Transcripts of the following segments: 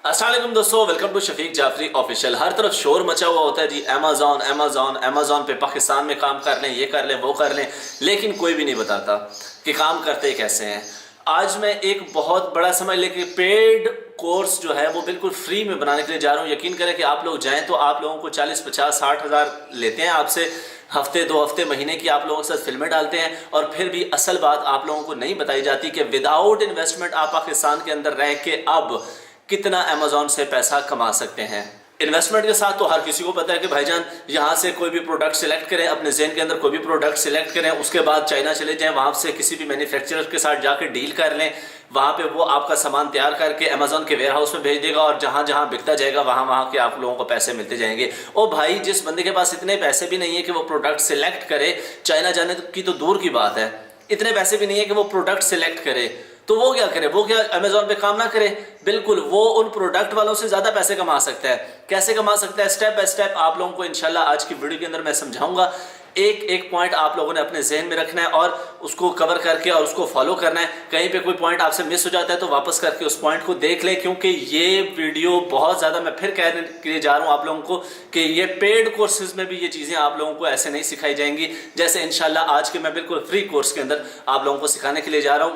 अस्सलाम वालेकुम दोस्तों, welcome to Shafiq Jafri official. हर तरफ शोर मचा हुआ होता है जी, अमेजोन अमेजोन अमेजोन पे पाकिस्तान में काम कर लें, ये कर लें, वो कर लें, लेकिन कोई भी नहीं बताता कि काम करते कैसे हैं। आज मैं एक बहुत बड़ा समझ लें कि पेड कोर्स जो है वो बिल्कुल फ्री में बनाने के लिए जा रहा हूँ। यकीन करें कि आप लोग जाएं तो आप लोगों को 40, 50, 60 हज़ार लेते हैं आपसे, हफ्ते 2 हफ्ते महीने की आप लोगों के साथ फिल्में डालते हैं, और फिर भी असल बात आप लोगों को नहीं बताई जाती कि विदाउट इन्वेस्टमेंट आप पाकिस्तान के अंदर रह के अब कितना अमेजोन से पैसा कमा सकते हैं। इन्वेस्टमेंट के साथ तो हर किसी को पता है कि भाईजान यहाँ से कोई भी प्रोडक्ट सिलेक्ट करें, अपने जेन के अंदर कोई भी प्रोडक्ट सिलेक्ट करें, उसके बाद चाइना चले जाएं, वहाँ से किसी भी मैन्युफैक्चरर के साथ जाकर डील कर लें, वहाँ पे वो आपका सामान तैयार करके अमेजोन के वेयर हाउस में भेज देगा, और जहाँ जहाँ बिकता जाएगा वहाँ के आप लोगों को पैसे मिलते जाएंगे। ओ भाई, जिस बंदे के पास इतने पैसे भी नहीं है कि वो प्रोडक्ट सिलेक्ट करे, चाइना जाने की तो दूर की बात है, इतने पैसे भी नहीं है कि वो प्रोडक्ट सिलेक्ट करे, तो वो क्या करे? वो क्या अमेजोन पे काम ना करे? बिल्कुल, वो उन प्रोडक्ट वालों से ज्यादा पैसे कमा सकता है। कैसे कमा सकता है? स्टेप बाय स्टेप आप लोगों को इंशाल्लाह आज की वीडियो के अंदर मैं समझाऊंगा। एक एक पॉइंट आप लोगों ने अपने जहन में रखना है और उसको कवर करके और उसको फॉलो करना है। कहीं पे कोई पॉइंट आपसे मिस हो जाता है तो वापस करके उस पॉइंट को देख लें, क्योंकि ये वीडियो बहुत ज्यादा, मैं फिर कहने के लिए जा रहा हूं आप लोगों को कि ये पेड कोर्सेज में भी ये चीजें आप लोगों को ऐसे नहीं सिखाई जाएंगी जैसे इंशाल्लाह आज के मैं बिल्कुल फ्री कोर्स के अंदर आप लोगों को सिखाने के लिए जा रहा हूं।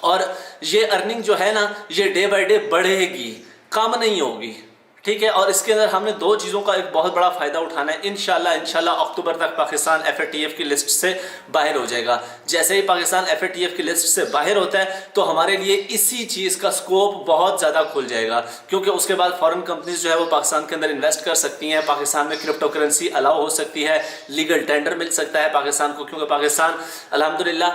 और ये अर्निंग जो है ना, ये डे बाय डे बढ़ेगी, कम नहीं होगी, ठीक है। और इसके अंदर हमने 2 चीज़ों का एक बहुत बड़ा फायदा उठाना है। इंशाल्लाह अक्टूबर तक पाकिस्तान FATF की लिस्ट से बाहर हो जाएगा। जैसे ही पाकिस्तान FATF की लिस्ट से बाहर होता है तो हमारे लिए इसी चीज़ का स्कोप बहुत ज़्यादा खुल जाएगा, क्योंकि उसके बाद फॉरेन कंपनीज जो है वो पाकिस्तान के अंदर इन्वेस्ट कर सकती हैं, पाकिस्तान में क्रिप्टो करेंसी अलाउ हो सकती है, लीगल टेंडर मिल सकता है पाकिस्तान को, क्योंकि पाकिस्तान अल्हम्दुलिल्लाह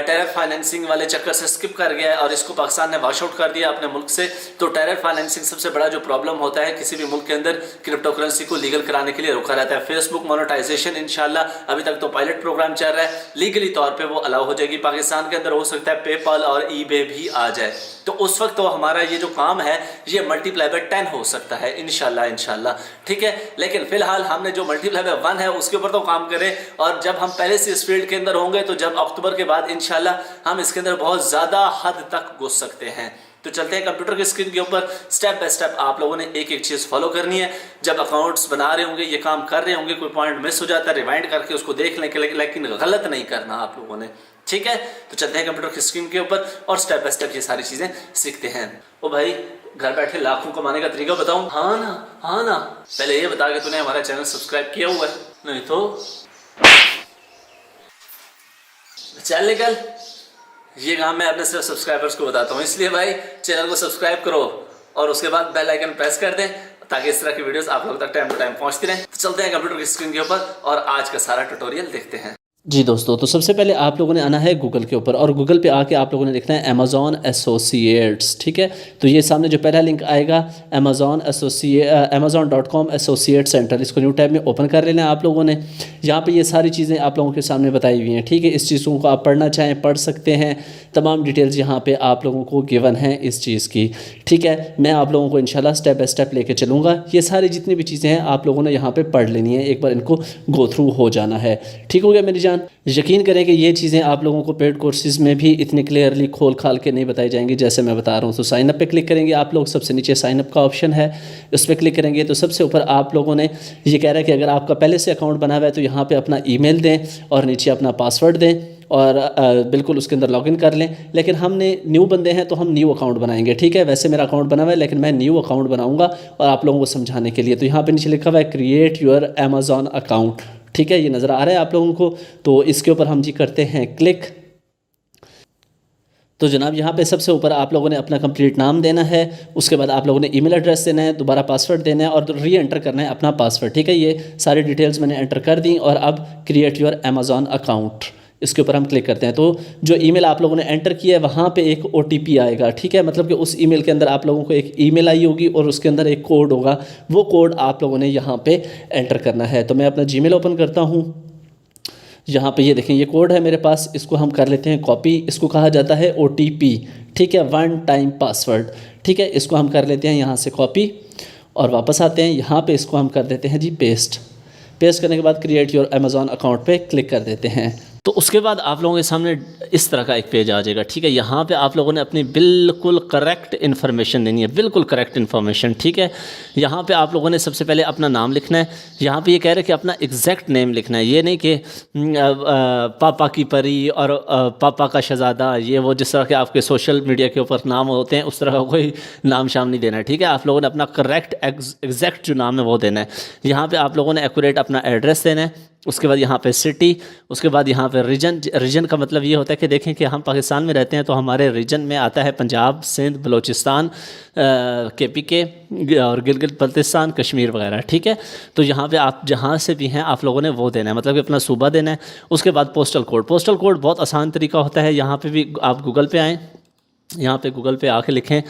टैरिफ फाइनेंसिंग वाले चक्कर से स्किप कर गया है और इसको पाकिस्तान ने वॉश आउट कर दिया अपने मुल्क से। तो टैरिफ फाइनेंसिंग सबसे बड़ा जो प्रॉब्लम होता है किसी भी मुल्क के अंदर, क्रिप्टो करेंसी को लीगल कराने के लिए रोका रहता है। फेसबुक मोनेटाइजेशन इंशाल्लाह अभी तक तो पायलट प्रोग्राम चल रहा है, लीगली तौर पे वो अलाउ हो जाएगी पाकिस्तान के अंदर। हो सकता है पेपाल और ईबे भी आ जाए, तो उस वक्त तो हमारा ये जो काम है ये मल्टीप्लाई बाय 10 हो सकता है इंशाल्लाह, ठीक है। लेकिन फिलहाल हमने जो मल्टीप्लाई बाय 1 है उसके ऊपर तो काम करें, और जब हम पहले से इस फील्ड के अंदर होंगे तो जब अक्टूबर के बाद इंशाल्लाह हम इसके अंदर बहुत ज्यादा हद तक घुस सकते हैं। तो चलते हैं कंप्यूटर की स्क्रीन के ऊपर। स्टेप बाय स्टेप आप लोगों ने एक एक चीज फॉलो करनी है। जब अकाउंट्स बना रहे होंगे, ये काम कर रहे होंगे, कोई पॉइंट मिस हो जाता है रिवाइंड करके उसको देख लें, लेकिन गलत नहीं करना आप लोगों ने, ठीक है। तो चलते हैं कंप्यूटर की स्क्रीन के ऊपर और स्टेप बाय स्टेप ये सारी चीजें सीखते हैं। ओ भाई, घर बैठे लाखों कमाने का तरीका बताऊं? हाँ ना, पहले ये बता के तूने हमारा चैनल सब्सक्राइब किया हुआ है? नहीं तो चल निकल। ये काम मैं अपने सिर्फ सब्सक्राइबर्स को बताता हूँ, इसलिए भाई चैनल को सब्सक्राइब करो और उसके बाद बेल आइकन प्रेस कर दें ताकि इस तरह की वीडियोस आप लोगों तक टाइम टू टाइम पहुंचती रहें। तो चलते हैं कंप्यूटर की स्क्रीन के ऊपर और आज का सारा ट्यूटोरियल देखते हैं। जी दोस्तों, तो सबसे पहले आप लोगों ने आना है गूगल के ऊपर, और गूगल पे आके आप लोगों ने लिखना है अमेजॉन एसोसिएट्स, ठीक है। तो ये सामने जो पहला लिंक आएगा amazon.com एसोसिएट सेंटर, इसको न्यू टैब में ओपन कर लेना है आप लोगों ने। यहाँ पे ये सारी चीज़ें आप लोगों के सामने बताई हुई हैं, ठीक है। इस चीज़ों को आप पढ़ना चाहें पढ़ सकते हैं, तमाम डिटेल्स यहाँ पे आप लोगों को गिवन हैं इस चीज़ की, ठीक है। मैं आप लोगों को इंशाल्लाह स्टेप बाय स्टेप लेके चलूँगा। ये सारी जितनी भी चीज़ें हैं आप लोगों ने यहाँ पे पढ़ लेनी है, एक बार इनको गो थ्रू हो जाना है, ठीक हो गया मेरी जान। यकीन करें कि ये चीज़ें आप लोगों को पेड कोर्सेज़ में भी इतनी क्लियरली खोल खाल के नहीं बताई जाएंगी जैसे मैं बता रहा हूँ। तो साइन अप पे क्लिक करेंगे आप लोग, सबसे नीचे साइन अप का ऑप्शन है, उस पर क्लिक करेंगे तो सबसे ऊपर आप लोगों ने ये कह रहा है कि अगर आपका पहले से अकाउंट बना हुआ है तो यहाँ पे अपना ईमेल दें और नीचे अपना पासवर्ड दें और बिल्कुल उसके अंदर लॉगिन कर लें। लेकिन हमने न्यू बंदे हैं तो हम न्यू अकाउंट बनाएंगे, ठीक है। वैसे मेरा अकाउंट बना हुआ है लेकिन मैं न्यू अकाउंट बनाऊंगा और आप लोगों को समझाने के लिए। तो यहाँ पे नीचे लिखा हुआ है क्रिएट योर अमेजॉन अकाउंट, ठीक है, ये नज़र आ रहा है आप लोगों को। तो इसके ऊपर हम जी करते हैं क्लिक। तो जनाब यहाँ पे सबसे ऊपर आप लोगों ने अपना कंप्लीट नाम देना है, उसके बाद आप लोगों ने ईमेल एड्रेस देना है, दोबारा पासवर्ड देना है और री एंटर करना है अपना पासवर्ड, ठीक है। ये सारी डिटेल्स मैंने एंटर कर दी और अब क्रिएट योर अमेजॉन अकाउंट, इसके ऊपर हम क्लिक करते हैं। तो जो ईमेल आप लोगों ने एंटर किया है वहाँ पे एक OTP आएगा, ठीक है। मतलब कि उस ईमेल के अंदर आप लोगों को एक ईमेल आई होगी और उसके अंदर एक कोड होगा, वो कोड आप लोगों ने यहाँ पे एंटर करना है। तो मैं अपना जीमेल ओपन करता हूँ। यहाँ पे ये देखें ये कोड है मेरे पास, इसको हम कर लेते हैं कॉपी। इसको कहा जाता है OTP, ठीक है, 1 टाइम पासवर्ड, ठीक है। इसको हम कर लेते हैं यहाँ से कॉपी और वापस आते हैं यहाँ पे, इसको हम कर देते हैं जी पेस्ट। पेस्ट करने के बाद क्रिएट योर अमेजॉन अकाउंट पे क्लिक कर देते हैं। तो उसके बाद आप लोगों के सामने इस तरह का एक पेज आ जाएगा, ठीक है। यहाँ पे आप लोगों ने अपनी बिल्कुल करेक्ट इन्फॉर्मेशन देनी है, बिल्कुल करेक्ट इन्फॉर्मेशन, ठीक है। यहाँ पे आप लोगों ने सबसे पहले अपना नाम लिखना है। यहाँ पे ये कह रहे हैं कि अपना एग्जैक्ट नेम लिखना है, ये नहीं कि पापा की परी और पापा का शहज़ादा, ये वो जिस तरह के आपके सोशल मीडिया के ऊपर नाम होते हैं उस तरह का कोई नाम शाम नहीं देना है, ठीक है। आप लोगों ने अपना करेक्ट एग्जैक्ट जो नाम है वो देना है। यहाँ पे आप लोगों ने एक्यूरेट अपना एड्रेस देना है। उसके बाद यहाँ पे सिटी, उसके बाद यहाँ पे रीजन का मतलब ये होता है कि देखें कि हम पाकिस्तान में रहते हैं तो हमारे रीजन में आता है पंजाब, सिंध, बलूचिस्तान, KPK और गिलगित बल्तिस्तान, कश्मीर वगैरह, ठीक है। तो यहाँ पे आप जहाँ से भी हैं आप लोगों ने वो देना है, मतलब कि अपना सूबा देना है। उसके बाद पोस्टल कोड बहुत आसान तरीका होता है। यहाँ पे भी आप गूगल पे आएँ, यहाँ पे गूगल पे आके लिखें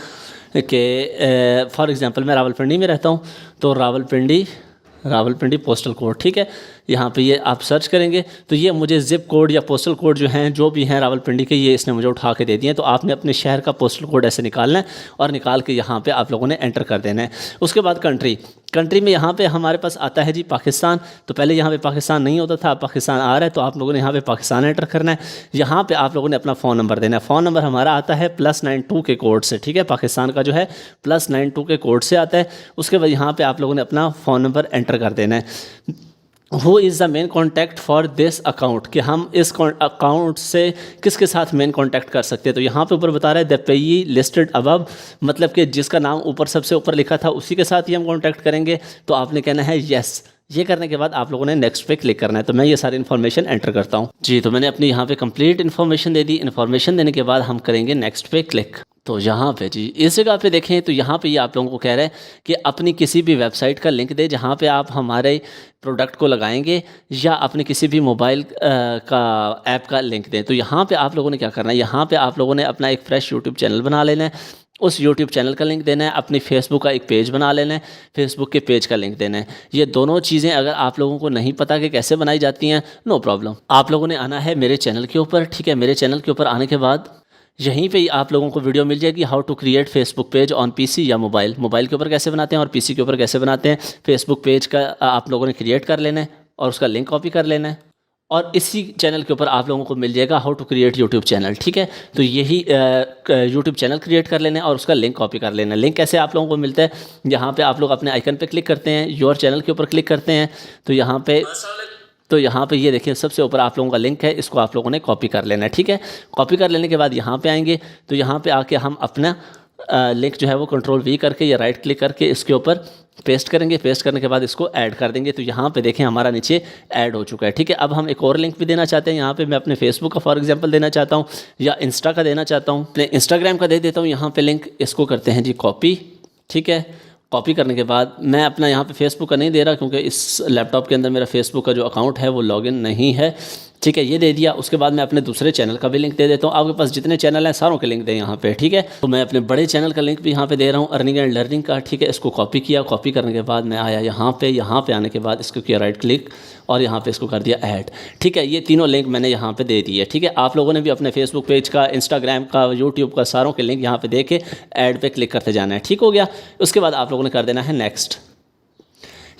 कि फॉर एग्ज़ाम्पल मैं रावलपिंडी में रहता हूँ, तो रावलपिंडी पोस्टल कोड, ठीक है। यहाँ पे ये आप सर्च करेंगे तो ये मुझे ज़िप कोड या पोस्टल कोड जो हैं जो भी हैं रावलपिंडी के, ये इसने मुझे उठा के दे दिए। तो आपने अपने शहर का पोस्टल कोड ऐसे निकालना है और निकाल के यहाँ पे आप लोगों ने एंटर कर देना है। उसके बाद कंट्री में यहाँ पे हमारे पास आता है जी पाकिस्तान। तो पहले यहाँ पे पाकिस्तान नहीं होता था, पाकिस्तान आ रहा है, तो आप लोगों ने यहाँ पे पाकिस्तान एंटर करना है। यहाँ पे आप लोगों ने अपना फ़ोन नंबर देना है। फ़ोन नंबर हमारा आता है +92 के कोड से, ठीक है। पाकिस्तान का जो है +92 के कोड से आता है। उसके बाद यहाँ पे आप लोगों ने अपना फ़ोन नंबर एंटर कर देना है। Who is the main contact for this account, कि हम इस अकाउंट से किसके साथ मेन कॉन्टैक्ट कर सकते हैं। तो यहाँ पे ऊपर बता रहा है द पेयी लिस्टेड अबव, मतलब कि जिसका नाम ऊपर सबसे ऊपर लिखा था उसी के साथ ही हम कॉन्टैक्ट करेंगे। तो आपने कहना है येस। ये करने के बाद आप लोगों ने नेक्स्ट पे क्लिक करना है। तो मैं ये सारी इन्फॉर्मेशन एंटर करता हूँ जी। तो मैंने अपनी यहाँ पे कंप्लीट इन्फॉर्मेशन दे दी। इन्फॉर्मेशन देने के बाद हम करेंगे नेक्स्ट पे क्लिक। तो यहाँ पे जी इस जगह पे देखें तो यहाँ पे ये आप लोगों को कह रहा है कि अपनी किसी भी वेबसाइट का लिंक दे जहाँ पे आप हमारे प्रोडक्ट को लगाएंगे, या अपने किसी भी मोबाइल का ऐप का लिंक दें। तो यहाँ पे आप लोगों ने क्या करना है, यहाँ पे आप लोगों ने अपना एक फ्रेश यूट्यूब चैनल बना लेना है, उस यूट्यूब चैनल का लिंक देना है। अपनी फेसबुक का एक पेज बना लेना है, फेसबुक के पेज का लिंक देना है। ये दोनों चीज़ें अगर आप लोगों को नहीं पता कि कैसे बनाई जाती हैं, नो प्रॉब्लम, आप लोगों ने आना है मेरे चैनल के ऊपर, ठीक है। मेरे चैनल के ऊपर आने के बाद यहीं पे ही आप लोगों को वीडियो मिल जाएगी, how to create Facebook page on PC या मोबाइल के ऊपर कैसे बनाते हैं और PC के ऊपर कैसे बनाते हैं। फेसबुक पेज का आप लोगों ने क्रिएट कर लेना है और उसका लिंक कॉपी कर लेना है, और इसी चैनल के ऊपर आप लोगों को मिल जाएगा how to create YouTube channel, ठीक है। तो यही यूट्यूब चैनल क्रिएट कर लेना है और उसका लिंक कॉपी कर लेना है। लिंक कैसे आप लोगों को मिलता है, यहाँ पे आप लोग अपने आइकन पे क्लिक करते हैं, योर चैनल के ऊपर क्लिक करते हैं, तो यहाँ पे ये देखिए सबसे ऊपर आप लोगों का लिंक है, इसको आप लोगों ने कॉपी कर लेना है, ठीक है। कॉपी कर लेने के बाद यहाँ पे आएंगे, तो यहाँ पे आके हम अपना लिंक जो है वो Ctrl+V करके या राइट क्लिक करके इसके ऊपर पेस्ट करेंगे। पेस्ट करने के बाद इसको ऐड कर देंगे। तो यहाँ पे देखें हमारा नीचे ऐड हो चुका है, ठीक है। अब हम एक और लिंक भी देना चाहते हैं। यहाँ पे मैं अपने फेसबुक का फॉर एग्जांपल देना चाहता हूँ, या इंस्टा का देना चाहता हूँ, अपने इंस्टाग्राम का दे देता हूँ यहाँ पे लिंक। इसको करते हैं जी कॉपी, ठीक है। कॉपी करने के बाद मैं अपना यहाँ पे फेसबुक का नहीं दे रहा क्योंकि इस लैपटॉप के अंदर मेरा फेसबुक का जो अकाउंट है वो लॉगिन नहीं है, ठीक है। ये दे दिया। उसके बाद मैं अपने दूसरे चैनल का भी लिंक दे देता हूँ। आपके पास जितने चैनल हैं सारों के लिंक दें यहाँ पे, ठीक है। तो मैं अपने बड़े चैनल का लिंक भी यहाँ पे दे रहा हूँ, अर्निंग एंड लर्निंग का, ठीक है। इसको कॉपी किया। कॉपी करने के बाद मैं आया यहाँ पे आने के बाद इसको किया राइट क्लिक और यहाँ पे इसको कर दिया ऐड, ठीक है। ये तीनों लिंक मैंने यहाँ पे दे दिए, ठीक है। आप लोगों ने भी अपने फेसबुक पेज का, इंस्टाग्राम का, यूट्यूब का, सारों के लिंक यहाँ पे दे के ऐड पे क्लिक करते जाना है, ठीक हो गया। उसके बाद आप लोगों ने कर देना है नेक्स्ट।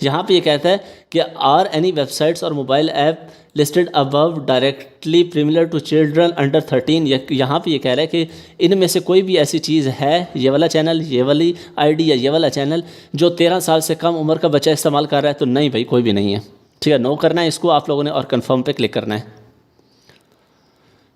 यहाँ पे ये कहता है कि आर एनी वेबसाइट्स और mobile app listed above directly premier to children under 13। यहाँ पे ये कह रहा है कि इनमें से कोई भी ऐसी चीज़ है, ये वाला चैनल, ये वाली आईडी या ये वाला चैनल जो 13 साल से कम उम्र का बच्चा इस्तेमाल कर रहा है। तो नहीं भाई, कोई भी नहीं है, ठीक है। नो करना है इसको आप लोगों ने और कन्फर्म पे क्लिक करना है।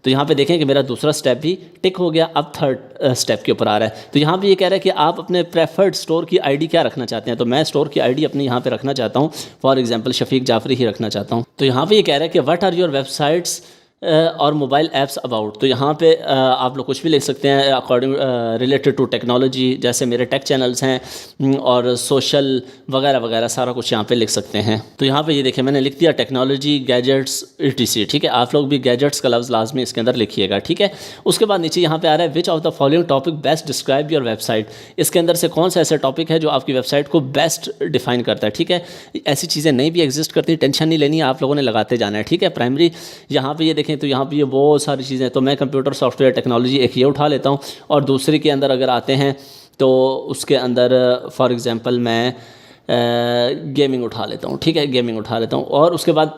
तो यहाँ पे देखें कि मेरा दूसरा स्टेप भी टिक हो गया। अब थर्ड स्टेप के ऊपर आ रहा है। तो यहाँ पे ये कह रहा है कि आप अपने प्रेफर्ड स्टोर की आईडी क्या रखना चाहते हैं। तो मैं स्टोर की आईडी अपनी यहाँ पे रखना चाहता हूँ, फॉर एग्जांपल शफीक जाफरी ही रखना चाहता हूँ। तो यहाँ पे ये कह रहा है कि व्हाट आर योर वेबसाइट्स और मोबाइल ऐप्स अबाउट। तो यहाँ पे आप लोग कुछ भी लिख सकते हैं अकॉर्डिंग रिलेटेड टू टेक्नोलॉजी, जैसे मेरे टेक चैनल्स हैं और सोशल वगैरह वगैरह सारा कुछ यहाँ पे लिख सकते हैं। तो यहाँ पे ये देखिए मैंने लिख दिया टेक्नोलॉजी, गैजेट्स, ETC, ठीक है। आप लोग भी गैजेट्स का लफ्ज़ लाजमी इसके अंदर लिखिएगा, ठीक है। उसके बाद नीचे यहाँ पे आ रहा है which of the following topic best describe your website. इसके अंदर से कौन सा ऐसा टॉपिक है जो आपकी वेबसाइट को बेस्ट डिफाइन करता है, ठीक है। ऐसी चीज़ें नहीं भी एग्जिस्ट करती, टेंशन नहीं लेनी है, आप लोगों ने लगाते जाना है, ठीक है। प्राइमरी यहाँ पे ये देखें तो यहाँ पे ये बहुत सारी चीज़ें, तो मैं कंप्यूटर सॉफ्टवेयर टेक्नोलॉजी एक ये उठा लेता हूँ। और दूसरे के अंदर अगर आते हैं तो उसके अंदर फॉर एग्जांपल मैं गेमिंग उठा लेता हूँ, ठीक है। गेमिंग उठा लेता हूँ और उसके बाद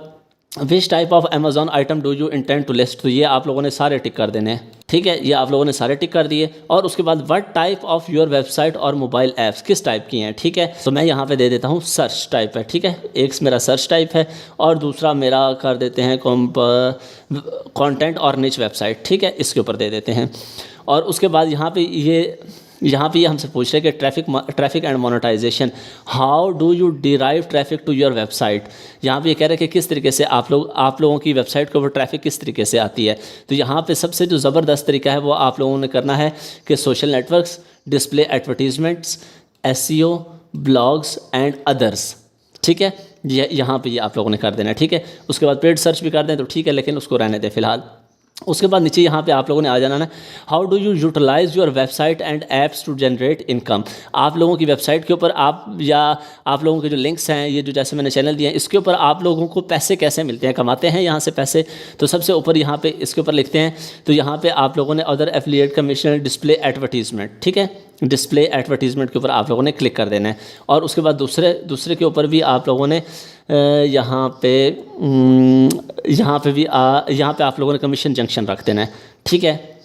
which type of Amazon item do you intend to list, तो ये आप लोगों ने सारे टिक कर देने हैं, ठीक है, ये आप लोगों ने सारे टिक कर दिए। और उसके बाद what type of your website और मोबाइल ऐप्स, किस टाइप की हैं, ठीक है, तो मैं यहाँ पे दे देता हूँ सर्च टाइप है, ठीक है, एक मेरा सर्च टाइप है और दूसरा मेरा कर देते हैं कंटेंट और निच वेबसाइट, ठीक है, इसके ऊपर दे देते हैं। और उसके बाद यहाँ पे ये हमसे पूछ रहे हैं कि traffic and monetisation, how do you derive traffic to your website. यहाँ पे ये कह रहे हैं कि किस तरीके से आप लोगों की वेबसाइट के ऊपर ट्रैफिक किस तरीके से आती है। तो यहाँ पे सबसे जो ज़बरदस्त तरीका है वो आप लोगों ने करना है कि social networks, display advertisements, SEO, blogs and others, ठीक है, यहाँ पे ये आप लोगों ने कर देना है, ठीक है। उसके बाद पेड सर्च भी कर दें तो ठीक है, लेकिन उसको रहने दें फ़िलहाल। उसके बाद नीचे यहाँ पे आप लोगों ने आ जाना है, how do you utilise your website and apps to generate income. आप लोगों की वेबसाइट के ऊपर आप लोगों के जो लिंक्स हैं, ये जो जैसे मैंने चैनल दिए हैं, इसके ऊपर आप लोगों को पैसे कैसे मिलते हैं, कमाते हैं यहाँ से पैसे। तो सबसे ऊपर यहाँ पे इसके ऊपर लिखते हैं, तो यहाँ पे आप लोगों ने other affiliate commission, display advertisement, ठीक है, डिस्प्ले एडवर्टीजमेंट के ऊपर आप लोगों ने क्लिक कर देना है। और उसके बाद दूसरे के ऊपर भी आप लोगों ने यहाँ पे आप लोगों ने कमीशन जंक्शन रख देना है, ठीक है।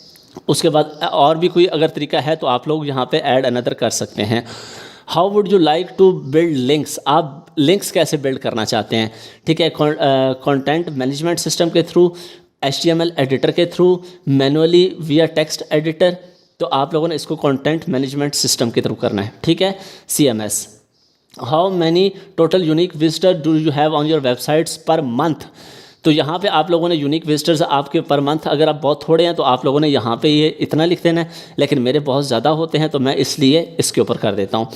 उसके बाद और भी कोई अगर तरीका है तो आप लोग यहाँ पे ऐड अनदर कर सकते हैं। How would you like to build links, आप लिंक्स कैसे बिल्ड करना चाहते हैं, ठीक है, कंटेंट मैनेजमेंट सिस्टम के थ्रू, HTML एडिटर के through, manually via text editor. तो आप लोगों ने इसको कंटेंट मैनेजमेंट सिस्टम के थ्रू करना है, ठीक है, CMS। How many total unique visitor do you have on your websites per month. तो यहाँ पे आप लोगों ने यूनिक विजिटर्स आपके पर मंथ, अगर आप बहुत थोड़े हैं तो आप लोगों ने यहाँ पे ये इतना लिख देना है, लेकिन मेरे बहुत ज़्यादा होते हैं तो मैं इसलिए इसके ऊपर कर देता हूँ।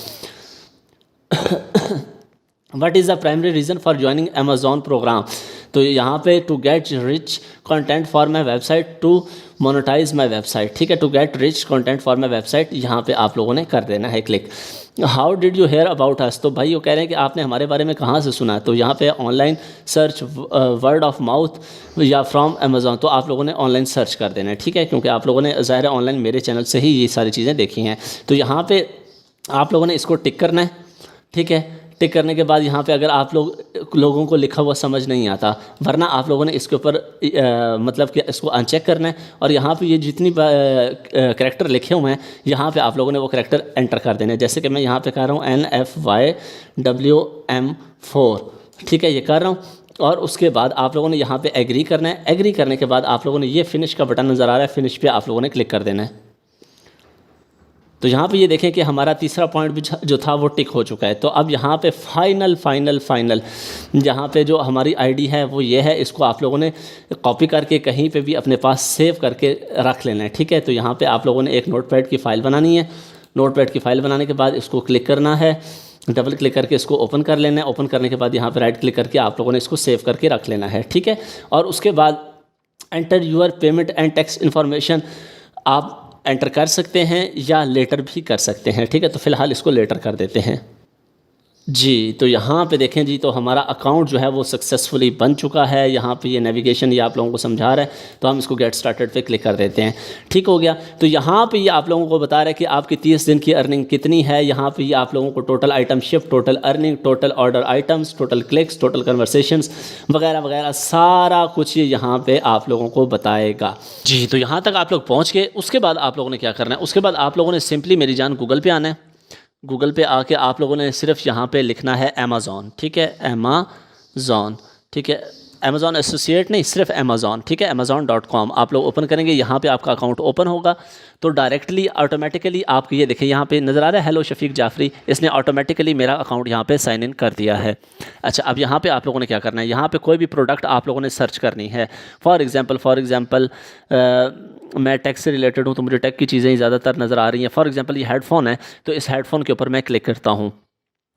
What is the primary reason for joining Amazon program? तो यहाँ पे to get rich content for my website to monetise my website, ठीक है, to get rich content for my website, यहाँ पे आप लोगों ने कर देना है click. How did you hear about us, तो भाई वो कह रहे हैं कि आपने हमारे बारे में कहाँ से सुना। तो यहाँ पे online search, word of mouth या फ्रॉम अमेज़ॉन, तो आप लोगों ने ऑनलाइन सर्च कर देना है, ठीक है, क्योंकि आप लोगों ने ज़ाहिर ऑनलाइन मेरे चैनल से ही ये सारी चीज़ें देखी हैं। तो यहाँ पे आप लोगों ने इसको टिक करना है, ठीक है। टिक करने के बाद यहाँ पे अगर आप लोगों को लिखा हुआ समझ नहीं आता, वरना आप लोगों ने इसके ऊपर मतलब कि इसको अनचेक करना है और यहाँ पे ये जितनी करैक्टर लिखे हुए हैं यहाँ पे आप लोगों ने वो करैक्टर एंटर कर देने हैं। जैसे कि मैं यहाँ पे कर रहा हूँ NFYWM4, ठीक है, ये कर रहा हूँ। और उसके बाद आप लोगों ने यहाँ पे एग्री करना है। एग्री करने के बाद आप लोगों ने ये फिनिश का बटन नज़र आ रहा है, फिनिश पे आप लोगों ने क्लिक कर देना है। तो यहाँ पे ये देखें कि हमारा तीसरा पॉइंट भी जो था वो टिक हो चुका है। तो अब यहाँ पे फाइनल जहाँ पे जो हमारी आईडी है वो ये है, इसको आप लोगों ने कॉपी करके कहीं पे भी अपने पास सेव करके रख लेना है, ठीक है। तो यहाँ पे आप लोगों ने एक नोटपैड की फ़ाइल बनानी है। नोटपैड की फ़ाइल बनाने के बाद इसको क्लिक करना है, डबल क्लिक करके इसको ओपन कर लेना है। ओपन करने के बाद यहाँ पर राइट क्लिक करके आप लोगों ने इसको सेव करके रख लेना है, ठीक है। और उसके बाद enter your payment and tax information आप एंटर कर सकते हैं या लेटर भी कर सकते हैं, ठीक है। तो फ़िलहाल इसको लेटर कर देते हैं जी। तो यहाँ पे देखें जी, तो हमारा अकाउंट जो है वो सक्सेसफुली बन चुका है। यहाँ पे ये नेविगेशन ये आप लोगों को समझा रहा है, तो हम इसको गेट स्टार्टेड पे क्लिक कर देते हैं, ठीक हो गया। तो यहाँ पे ये आप लोगों को बता रहा है कि आपकी 30 दिन की अर्निंग कितनी है। यहाँ पे ये आप लोगों को total item shift, total earning, total order items, total clicks, total conversations वगैरह वगैरह सारा कुछ ये यहाँ पे आप लोगों को बताएगा जी। तो यहाँ तक आप लोग पहुँच गए। उसके बाद आप लोगों ने क्या करना है, उसके बाद आप लोगों ने सिंपली मेरी जान गूगल पे आना है। गूगल पे आके आप लोगों ने सिर्फ यहाँ पे लिखना है अमेज़ॉन, ठीक है, अमेज़ॉन, ठीक है, अमेज़ॉन एसोसिएट नहीं, सिर्फ अमेज़ॉन, ठीक है, amazon.com आप लोग ओपन करेंगे। यहाँ पे आपका अकाउंट ओपन होगा तो डायरेक्टली ऑटोमेटिकली आपको ये देखें यहाँ पे नज़र आ रहा है हेलो शफीक जाफरी, इसने ऑटोमेटिकली मेरा अकाउंट यहाँ पे साइन इन कर दिया है। अच्छा, अब यहाँ पे आप लोगों ने क्या करना है, यहाँ पे कोई भी प्रोडक्ट आप लोगों ने सर्च करनी है। फॉर एग्ज़ाम्पल मैं टेक से रिलेटेड हूँ तो मुझे टेक की चीज़ें ही ज़्यादातर नज़र आ रही हैं। फॉर एग्ज़ाम्पल ये हेडफ़ोन है, तो इस हेडफ़ोन के ऊपर मैं क्लिक करता हूँ।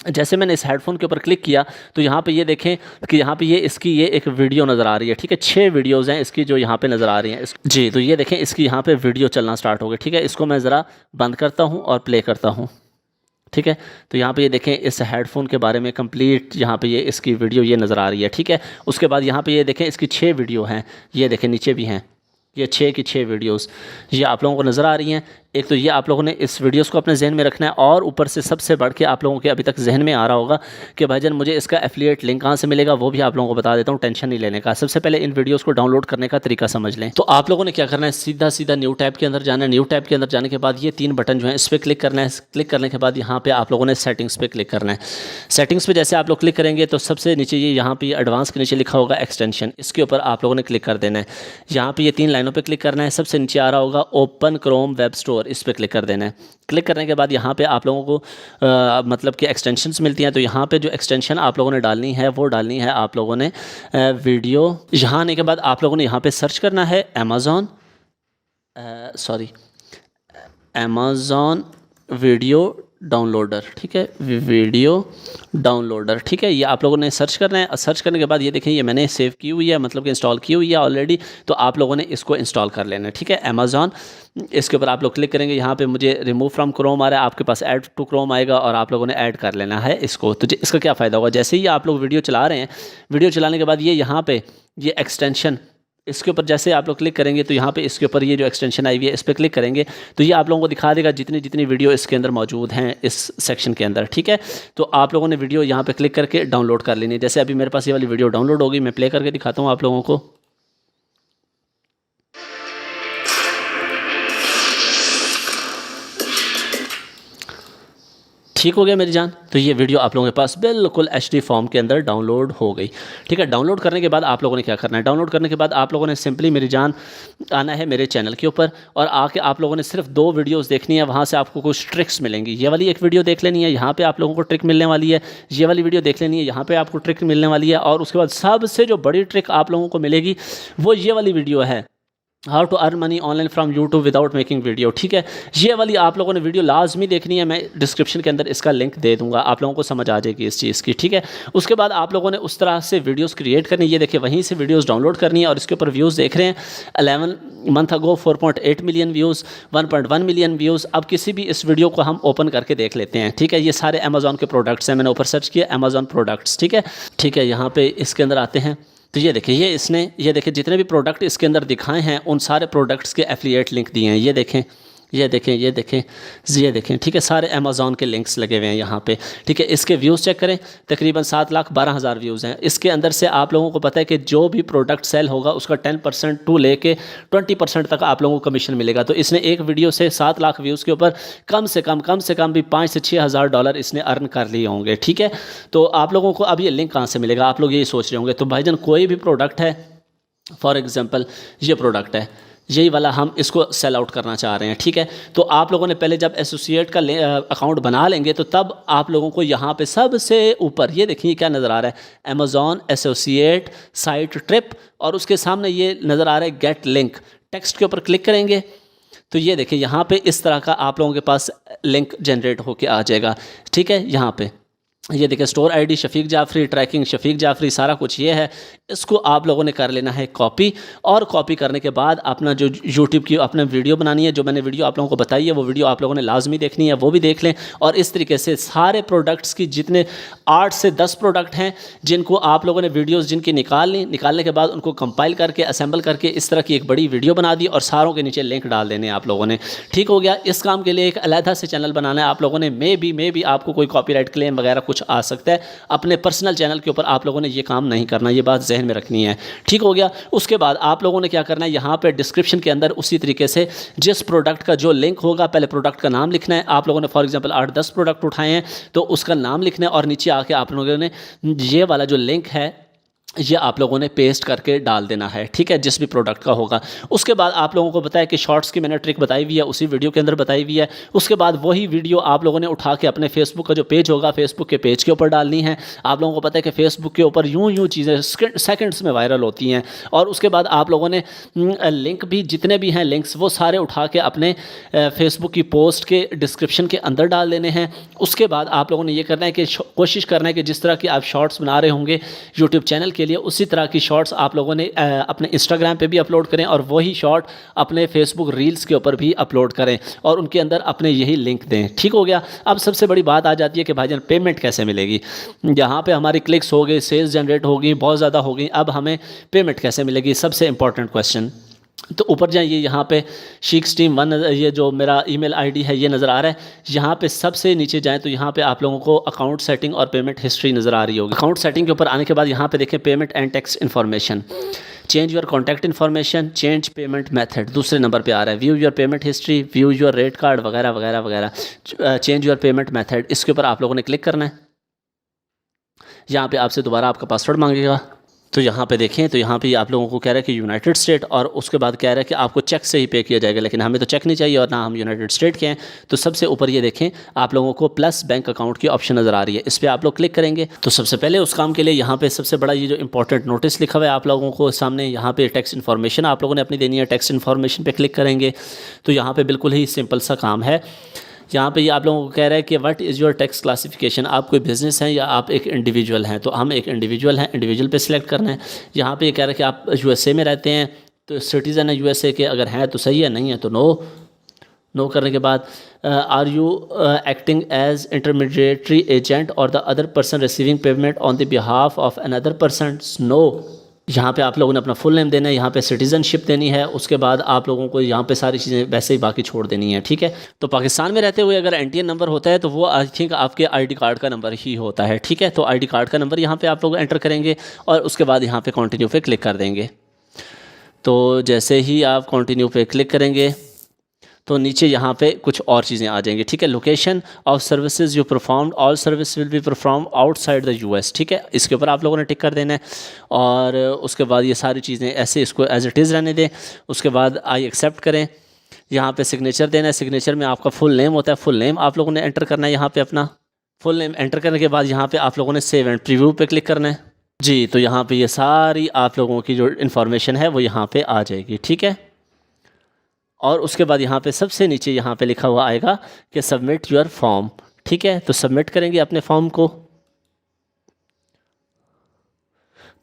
जैसे मैंने इस हेडफ़ोन के ऊपर क्लिक किया तो यहाँ पे ये देखें कि यहाँ पे इसकी एक वीडियो नज़र आ रही है, ठीक है। 6 वीडियोज़ हैं इसकी जो यहाँ पे नज़र आ रही हैं जी। तो ये देखें इसकी यहाँ पे वीडियो चलना स्टार्ट हो गई, ठीक है। इसको मैं ज़रा बंद करता हूँ और प्ले करता हूँ, ठीक है। तो यहाँ पे ये देखें इस हेडफ़ोन के बारे में कंप्लीट यहाँ पे इसकी वीडियो ये नज़र आ रही है, ठीक है। उसके बाद यहाँ पे ये देखें इसकी 6 वीडियो हैं, ये देखें नीचे भी हैं, ये 6 की 6 वीडियोस ये आप लोगों को नज़र आ रही हैं। एक तो ये आप लोगों ने इस वीडियोस को अपने जहन में रखना है, और ऊपर से सबसे बढ़ के आप लोगों के अभी तक जहन में आ रहा होगा कि भाईजान मुझे इसका एफिलिएट लिंक कहाँ से मिलेगा, वो भी आप लोगों को बता देता हूँ, टेंशन नहीं लेने का। सबसे पहले इन वीडियोस को डाउनलोड करने का तरीका समझ लें। तो आप लोगों ने क्या करना है, सीधा सीधा न्यू टैब के अंदर जाना है। न्यू टैब के अंदर जाने के बाद ये 3 बटन जो है इस पर क्लिक करना है। क्लिक करने के बाद यहाँ पे आप लोगों ने सेटिंग्स पे क्लिक करना है। सेटिंग्स पे जैसे आप लोग क्लिक करेंगे तो सबसे नीचे ये यहाँ पे एडवांस के नीचे लिखा होगा एक्सटेंशन, इसके ऊपर आप लोगों ने क्लिक कर देना है। यहाँ पे ये 3 लाइनों पे क्लिक करना है। सबसे नीचे आ रहा होगा ओपन क्रोम वेब स्टोर, इस पर क्लिक कर देना है। क्लिक करने के बाद यहाँ पे आप लोगों को मतलब कि एक्सटेंशंस मिलती हैं। तो यहाँ पे जो एक्सटेंशन आप लोगों ने डालनी है वो डालनी है आप लोगों ने वीडियो। यहाँ आने के बाद आप लोगों ने यहाँ पे सर्च करना है अमेज़ॉन वीडियो डाउनलोडर, ठीक है, वीडियो डाउनलोडर, ठीक है। ये आप लोगों ने सर्च करना है। सर्च करने के बाद ये देखें, ये मैंने सेव की हुई है, मतलब कि इंस्टॉल की हुई है ऑलरेडी। तो आप लोगों ने इसको इंस्टॉल कर लेना है, ठीक है, अमेज़ॉन। इसके ऊपर आप लोग क्लिक करेंगे। यहाँ पे मुझे रिमूव फ्रॉम क्रोम आ रहा है, आपके पास ऐड टू क्रोम आएगा और आप लोगों ने ऐड कर लेना है इसको। तो इसका क्या फ़ायदा होगा, जैसे ही आप लोग वीडियो चला रहे हैं, वीडियो चलाने के बाद ये यहाँ पे ये एक्सटेंशन, इसके ऊपर जैसे आप लोग क्लिक करेंगे तो यहाँ पे इसके ऊपर ये जो एक्सटेंशन आई हुई है इस पर क्लिक करेंगे तो ये आप लोगों को दिखा देगा जितनी जितनी वीडियो इसके अंदर मौजूद हैं इस सेक्शन के अंदर, ठीक है। तो आप लोगों ने वीडियो यहाँ पे क्लिक करके डाउनलोड कर लेनी है। जैसे अभी मेरे पास ये वाली वीडियो डाउनलोड होगी, मैं प्ले करके दिखाता हूँ आप लोगों को। ठीक हो गया मेरी जान। तो ये वीडियो आप लोगों के पास बिल्कुल HD फॉर्म के अंदर डाउनलोड हो गई, ठीक है। डाउनलोड करने के बाद आप लोगों ने क्या करना है, डाउनलोड करने के बाद आप लोगों ने सिंपली मेरी जान आना है मेरे चैनल के ऊपर और आके आप लोगों ने सिर्फ 2 वीडियोस देखनी है। वहाँ से आपको कुछ ट्रिक्स मिलेंगी। ये वाली एक वीडियो देख लेनी है, यहाँ पे आप लोगों को ट्रिक मिलने वाली है। ये वाली वीडियो देख लेनी है, यहाँ पे आपको ट्रिक मिलने वाली है। और उसके बाद सबसे जो बड़ी ट्रिक आप लोगों को मिलेगी वो ये वाली वीडियो है, how to earn money online from YouTube without making video, ठीक है। ये वाली आप लोगों ने वीडियो लाजमी देखनी है। मैं डिस्क्रिप्शन के अंदर इसका लिंक दे दूंगा, आप लोगों को समझ आ जाएगी इस चीज़ की, ठीक है। उसके बाद आप लोगों ने उस तरह से वीडियोस क्रिएट करनी है। ये देखिए वहीं से वीडियोस डाउनलोड करनी है और इसके ऊपर व्यूज़ देख रहे हैं 11 month ago 4.8 million views, 1.1 million views. अब किसी भी इस वीडियो को हम ओपन करके देख लेते हैं, ठीक है। ये सारे अमेज़ॉन के प्रोडक्ट्स हैं, मैंने ऊपर सर्च किया अमेज़ॉन प्रोडक्ट्स, ठीक है, ठीक है। यहाँ पे इसके अंदर आते हैं तो ये देखिए ये देखिए जितने भी प्रोडक्ट इसके अंदर दिखाए हैं उन सारे प्रोडक्ट्स के एफिलिएट लिंक दिए हैं। ये देखें, ठीक है, सारे अमेज़ॉन के लिंक्स लगे हुए हैं यहाँ पे, ठीक है। इसके व्यूज़ चेक करें, तकरीबन 7,12,000 व्यूज़ हैं। इसके अंदर से आप लोगों को पता है कि जो भी प्रोडक्ट सेल होगा उसका 10% टू लेके 20% तक आप लोगों को कमीशन मिलेगा। तो इसने एक वीडियो से 7 लाख व्यूज़ के ऊपर कम से कम भी 5 से 6 हज़ार डॉलर इसने अर्न कर लिए होंगे, ठीक है। तो आप लोगों को अब ये लिंक कहाँ से मिलेगा, आप लोग यही सोच रहे होंगे। तो भाईजान कोई भी प्रोडक्ट है, फॉर एग्ज़ाम्पल ये प्रोडक्ट है, यही वाला हम इसको सेल आउट करना चाह रहे हैं, ठीक है। तो आप लोगों ने पहले जब एसोसिएट का अकाउंट बना लेंगे तो तब आप लोगों को यहाँ पे सबसे ऊपर ये देखिए क्या नज़र आ रहा है, अमेज़ॉन एसोसिएट साइट ट्रिप, और उसके सामने ये नज़र आ रहा है गेट लिंक। टेक्स्ट के ऊपर क्लिक करेंगे तो ये देखिए यहाँ पे इस तरह का आप लोगों के पास लिंक जनरेट होके आ जाएगा, ठीक है। यहाँ पे ये देखिए store ID Shafiq Jafri, tracking Shafiq Jafri, सारा कुछ ये है। इसको आप लोगों ने कर लेना है कॉपी, और कॉपी करने के बाद अपना जो यूट्यूब की अपने वीडियो बनानी है, जो मैंने वीडियो आप लोगों को बताई है वो वीडियो आप लोगों ने लाजमी देखनी है, वो भी देख लें। और इस तरीके से सारे प्रोडक्ट्स की जितने 8 से 10 प्रोडक्ट हैं जिनको आप लोगों ने वीडियोज़ जिनकी निकालने के बाद उनको कंपाइल करके असेंबल करके इस तरह की एक बड़ी वीडियो बना दी और सारों के नीचे लिंक डाल देने आप लोगों ने, ठीक हो गया। इस काम के लिए एक अलहदा से चैनल बनाना है आप लोगों ने। मे बी आपको कोई कॉपीराइट क्लेम वगैरह कुछ आ सकता है। अपने पर्सनल चैनल के ऊपर आप लोगों ने ये काम नहीं करना, ये बात जहन में रखनी है, ठीक हो गया। उसके बाद आप लोगों ने क्या करना है, यहाँ पे डिस्क्रिप्शन के अंदर उसी तरीके से जिस प्रोडक्ट का जो लिंक होगा पहले प्रोडक्ट का नाम लिखना है। आप लोगों ने फॉर एग्जांपल 8-10 प्रोडक्ट उठाए हैं तो उसका नाम लिखना है और नीचे आके आप लोगों ने ये वाला जो लिंक है ये आप लोगों ने पेस्ट करके डाल देना है, ठीक है, जिस भी प्रोडक्ट का होगा। उसके बाद आप लोगों को बताया कि शॉर्ट्स की मैंने ट्रिक बताई हुई है, उसी वीडियो के अंदर बताई हुई है। उसके बाद वही वीडियो आप लोगों ने उठा के अपने फेसबुक का जो पेज होगा फेसबुक के पेज के ऊपर डालनी है। आप लोगों को पता है कि फेसबुक के ऊपर यूं चीज़ें सेकंड्स में वायरल होती हैं। और उसके बाद आप लोगों ने लिंक भी जितने भी हैं लिंक्स वो सारे उठा के अपने फेसबुक की पोस्ट के डिस्क्रिप्शन के अंदर डाल देने हैं। उसके बाद आप लोगों ने ये करना है कि कोशिश करना है कि जिस तरह की आप शॉर्ट्स बना रहे होंगे यूट्यूब चैनल के लिए, उसी तरह की शॉर्ट्स आप लोगों ने अपने इंस्टाग्राम पे भी अपलोड करें और वही शॉर्ट अपने फेसबुक रील्स के ऊपर भी अपलोड करें और उनके अंदर अपने यही लिंक दें, ठीक हो गया। अब सबसे बड़ी बात आ जाती है कि भाईजान पेमेंट कैसे मिलेगी। यहाँ पे हमारी क्लिक्स हो गई, सेल्स जनरेट हो गई, बहुत ज़्यादा हो गई, अब हमें पेमेंट कैसे मिलेगी, सबसे इंपॉर्टेंट क्वेश्चन। तो ऊपर जाइए, यहाँ पे शीख स्ट्रीम 1 ये जो मेरा ईमेल आईडी है ये नज़र आ रहा है। यहाँ पे सबसे नीचे जाएँ तो यहाँ पे आप लोगों को अकाउंट सेटिंग और पेमेंट हिस्ट्री नज़र आ रही होगी। अकाउंट सेटिंग के ऊपर आने के बाद यहाँ पे देखें payment and tax information, change your contact information, change payment method दूसरे नंबर पे आ रहा है, view your payment history, view your rate card वगैरह वगैरह वगैरह, चेंज योर पेमेंट मेथड, इसके ऊपर आप लोगों ने क्लिक करना है। यहाँ पे आपसे दोबारा आपका पासवर्ड मांगेगा। तो यहाँ पे देखें तो यहाँ पे आप लोगों को कह रहा है कि यूनाइटेड स्टेट, और उसके बाद कह रहा है कि आपको चेक से ही पे किया जाएगा, लेकिन हमें तो चेक नहीं चाहिए और ना हम यूनाइटेड स्टेट के हैं। तो सबसे ऊपर ये देखें आप लोगों को प्लस बैंक अकाउंट की ऑप्शन नज़र आ रही है, इस पर आप लोग क्लिक करेंगे। तो सबसे पहले उस काम के लिए यहाँ पे सबसे बड़ा ये जो इंपॉर्टेंट नोटिस लिखा हुआ है आप लोगों को सामने, यहाँ पे टैक्स इन्फॉर्मेशन आप लोगों ने अपनी देनी है। टैक्स इन्फॉर्मेशन पर क्लिक करेंगे तो यहाँ पर बिल्कुल ही सिंपल सा काम है। यहाँ पे ये आप लोगों को कह रहा है कि what is your tax classification, आप कोई बिज़नेस हैं या आप एक इंडिविजुअल हैं। तो हम एक इंडिविजुअल हैं, इंडिविजुअल पे सिलेक्ट करना है। यहाँ पे ये कह रहा है कि आप यूएसए में रहते हैं, तो सिटीज़न है यूएसए के, अगर हैं तो सही है, नहीं है तो नो करने के बाद are you acting as intermediary agent और the other person receiving payment on the behalf of another person, no. यहाँ पे आप लोगों ने अपना फुल नेम देना है, यहाँ पे सिटीज़नशिप देनी है, उसके बाद आप लोगों को यहाँ पे सारी चीज़ें वैसे ही बाकी छोड़ देनी है, ठीक है। तो पाकिस्तान में रहते हुए अगर एनटीएन नंबर होता है तो वो आई थिंक आपके आईडी कार्ड का नंबर ही होता है, ठीक है। तो आईडी कार्ड का नंबर यहाँ पे आप लोग एंटर करेंगे और उसके बाद यहाँ पे कंटिन्यू पे क्लिक कर देंगे। तो जैसे ही आप कंटिन्यू पे क्लिक करेंगे तो नीचे यहाँ पे कुछ और चीज़ें आ जाएंगी, ठीक है। Location of services you performed, all service will be perform outside the US, ठीक है। इसके ऊपर आप लोगों ने टिक कर देना है और उसके बाद ये सारी चीज़ें ऐसे इसको एज इट इज़ रहने दें। उसके बाद आई एक्सेप्ट करें, यहाँ पे सिग्नेचर देना है। सिग्नेचर में आपका फुल नेम होता है, फुल नेम आप लोगों ने एंटर करना है। यहाँ पे अपना फुल नेम एंटर करने के बाद यहाँ पे आप लोगों ने सेव एंड प्रीव्यू पे क्लिक करना है जी। तो यहाँ पे ये सारी आप लोगों की जो इन्फॉर्मेशन है वो यहाँ पे आ जाएगी, ठीक है। और उसके बाद यहाँ पे सबसे नीचे यहाँ पे लिखा हुआ आएगा कि सबमिट योर फॉर्म, ठीक है। तो सबमिट करेंगे अपने फॉर्म को।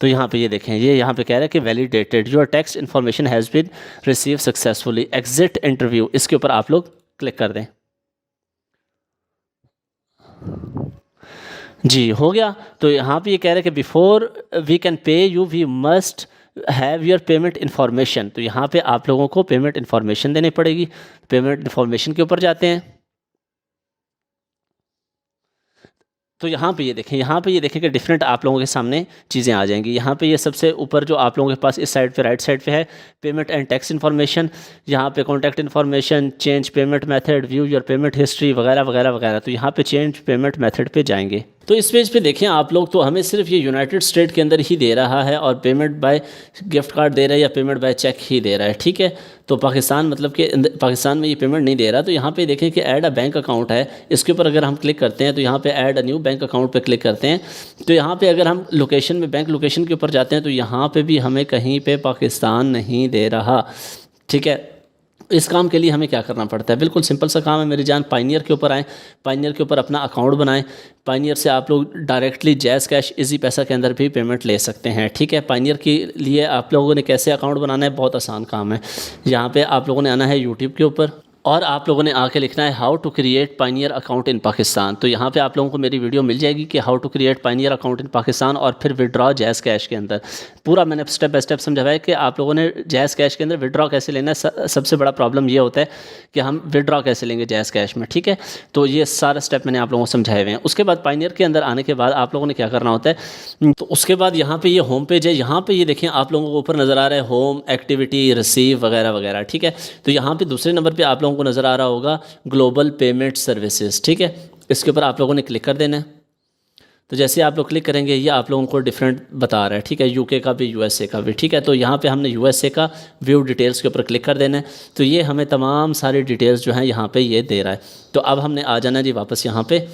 तो यहाँ पे ये देखें, ये यहाँ पे कह रहा है कि validated, your tax information has been receive successfully, exit interview, इसके ऊपर आप लोग क्लिक कर दें जी। हो गया। तो यहाँ पे ये कह रहा है कि before we can pay you we must have your payment information. तो यहाँ पे आप लोगों को पेमेंट इन्फॉर्मेशन देनी पड़ेगी। पेमेंट इन्फॉर्मेशन के ऊपर जाते हैं तो यहाँ पे ये देखें कि डिफरेंट आप लोगों के सामने चीज़ें आ जाएंगी। यहाँ पे ये सबसे ऊपर जो आप लोगों के पास इस साइड पे राइट साइड पे है पेमेंट एंड टैक्स इन्फॉर्मेशन, यहाँ पे contact information, change payment method, view your payment history वगैरह वगैरह वगैरह। तो यहाँ पे चेंज पेमेंट मेथड पे जाएंगे। तो इस पेज पे देखें आप लोग, तो हमें सिर्फ ये यूनाइटेड स्टेट के अंदर ही दे रहा है और पेमेंट बाय गिफ्ट कार्ड दे रहा है या पेमेंट बाय चेक ही दे रहा है, ठीक है। तो पाकिस्तान मतलब कि पाकिस्तान में ये पेमेंट नहीं दे रहा। तो यहाँ पे देखें कि ऐड अ बैंक अकाउंट है, इसके ऊपर अगर हम क्लिक करते हैं तो यहाँ पे add a new bank account पे क्लिक करते हैं। तो यहाँ पे अगर हम लोकेशन में बैंक लोकेशन के ऊपर जाते हैं तो यहाँ पे भी हमें कहीं पे पाकिस्तान नहीं दे रहा, ठीक है। इस काम के लिए हमें क्या करना पड़ता है, बिल्कुल सिंपल सा काम है मेरी जान। पाइनियर के ऊपर आएँ, पाइनियर के ऊपर अपना अकाउंट बनाएं। पाइनियर से आप लोग डायरेक्टली जैज़ कैश इजी पैसा के अंदर भी पेमेंट ले सकते हैं, ठीक है। पाइनियर के लिए आप लोगों ने कैसे अकाउंट बनाना है, बहुत आसान काम है। यहाँ पे आप लोगों ने आना है यूट्यूब के ऊपर और आप लोगों ने आके लिखना है how to create pioneer account in Pakistan. तो यहाँ पे आप लोगों को मेरी वीडियो मिल जाएगी कि how to create pioneer account in Pakistan और फिर विड्रॉ जैज़ कैश के अंदर। पूरा मैंने स्टेप बाय स्टेप समझाया है कि आप लोगों ने जैज़ कैश के अंदर विड्रॉ कैसे लेना है। सबसे बड़ा प्रॉब्लम ये होता है कि हम विड्रॉ कैसे लेंगे जैज़ कैश में, ठीक है। तो ये सारा स्टेप मैंने आप लोगों को समझाए हुए हैं। उसके बाद पाइनियर के अंदर आने के बाद आप लोगों ने क्या करना होता है, तो उसके बाद यहाँ पे ये होम पेज है। यहाँ पे ये देखें आप लोगों को ऊपर नज़र आ रहा है होम, एक्टिविटी, रिसीव वगैरह वगैरह, ठीक है। तो यहाँ पे दूसरे नंबर पर आप लोगों को नज़र आ रहा होगा ग्लोबल पेमेंट सर्विसेज, ठीक है। इसके ऊपर आप लोगों ने क्लिक कर देना है। तो जैसे आप लोग क्लिक करेंगे ये आप लोगों को डिफरेंट बता रहा है, ठीक है। यूके का भी, यूएसए का भी, ठीक है। तो यहाँ पे हमने यूएसए का व्यू डिटेल्स के ऊपर क्लिक कर देना है। तो ये हमें तमाम सारी डिटेल्स जो हैं यहाँ पे ये दे रहा है। तो अब हमने आ जाना जी वापस यहाँ पे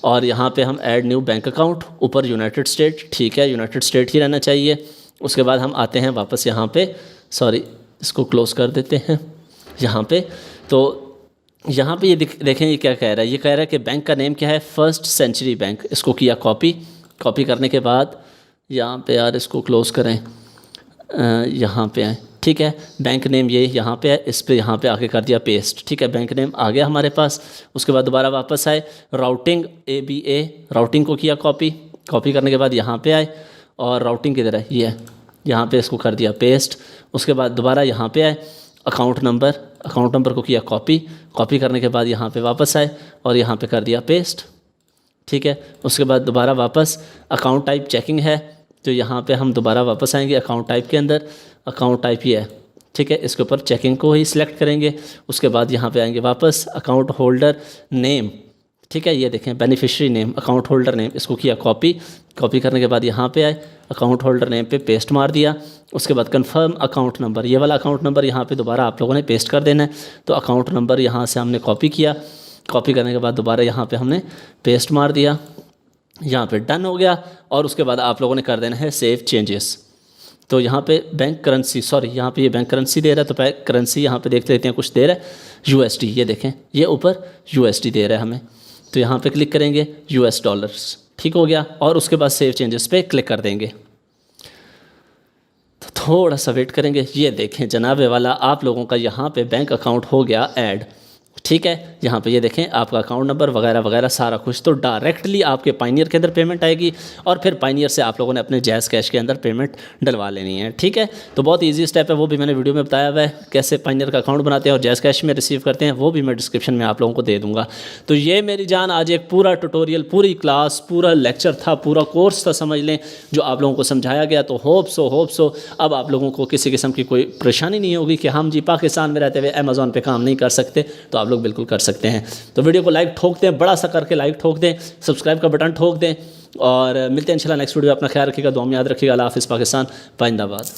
और यहाँ पे हम ऐड न्यू बैंक अकाउंट, ऊपर यूनाइटेड स्टेट, ठीक है, यूनाइटेड स्टेट ही रहना चाहिए। उसके बाद हम आते हैं वापस यहाँ पे, सॉरी इसको क्लोज़ कर देते हैं यहाँ पे। तो यहाँ पे ये देखें ये क्या कह रहा है, ये कह रहा है कि बैंक का नेम क्या है, फर्स्ट सेंचुरी बैंक। इसको किया कॉपी करने के बाद यहाँ पे यार इसको क्लोज़ करें, यहाँ पे आए, ठीक है। बैंक नेम ये यहाँ पे है, इस पे यहाँ पे आके कर दिया पेस्ट, ठीक है। बैंक नेम आ गया हमारे पास। उसके बाद दोबारा वापस आए, राउटिंग ABA, राउटिंग को किया कॉपी करने के बाद यहाँ पे आए और राउटिंग किधर है, ये है, यहाँ पे इसको कर दिया पेस्ट। उसके बाद दोबारा यहाँ पे आए, अकाउंट नंबर को किया कॉपी करने के बाद यहाँ पे वापस आए और यहाँ पे कर दिया पेस्ट, ठीक है। उसके बाद दोबारा वापस अकाउंट टाइप चेकिंग है, तो यहाँ पे हम दोबारा वापस आएंगे अकाउंट टाइप के अंदर, अकाउंट टाइप ये है, ठीक है। इसके ऊपर चेकिंग को ही सिलेक्ट करेंगे। उसके बाद यहाँ पे आएंगे वापस अकाउंट होल्डर नेम, ठीक है। ये देखें beneficiary name, account holder name, इसको किया कॉपी करने के बाद यहाँ पे आए, अकाउंट होल्डर नेम पे पेस्ट मार दिया। उसके बाद कंफर्म अकाउंट नंबर, ये वाला अकाउंट नंबर यहाँ पे दोबारा आप लोगों ने पेस्ट कर देना है। तो अकाउंट नंबर यहाँ से हमने कॉपी किया, कॉपी करने के बाद दोबारा यहाँ पे हमने पेस्ट मार दिया, यहाँ पे डन हो गया। और उसके बाद आप लोगों ने कर देना है सेव चेंजेस। तो यहाँ पे बैंक करेंसी, यहाँ पे ये बैंक करेंसी दे रहा है, तो बैंक करेंसी यहाँ पे देख लेते हैं, कुछ दे रहा है USD, ये देखें ये ऊपर USD दे रहा है हमें। तो यहाँ पे क्लिक करेंगे US डॉलर्स, ठीक हो गया। और उसके बाद सेव चेंजेस पे क्लिक कर देंगे। तो थोड़ा सा वेट करेंगे, ये देखें जनाबे वाला आप लोगों का यहाँ पे बैंक अकाउंट हो गया ऐड, ठीक है। यहाँ पे ये देखें आपका अकाउंट नंबर वगैरह वगैरह सारा कुछ। तो डायरेक्टली आपके पाइनियर के अंदर पेमेंट आएगी और फिर पाइनियर से आप लोगों ने अपने जैज़ कैश के अंदर पेमेंट डलवा लेनी है, ठीक है। तो बहुत इजी स्टेप है, वो भी मैंने वीडियो में बताया हुआ है कैसे पाइनियर का अकाउंट बनाते हैं और जैज़ कैश में रिसीव करते हैं, वो भी मैं डिस्क्रिप्शन में आप लोगों को दे दूँगा। तो ये मेरी जान आज एक पूरा ट्यूटोरियल, पूरी क्लास, पूरा लेक्चर था, पूरा कोर्स था समझ लें, जो आप लोगों को समझाया गया। तो होप सो अब आप लोगों को किसी किस्म की कोई परेशानी नहीं होगी कि हम जी पाकिस्तान में रहते हुए अमेज़ॉन पे काम नहीं कर सकते, तो आप लोग बिल्कुल कर सकते हैं। तो वीडियो को लाइक ठोक दें, बड़ा सा करके लाइक ठोक दें, सब्सक्राइब का बटन ठोक दें और मिलते हैं इंशाल्लाह नेक्स्ट वीडियो। अपना ख्याल रखिएगा, दुआ में याद रखिएगा। अल्लाह हाफ़िज़। पाकिस्तान जिंदाबाद।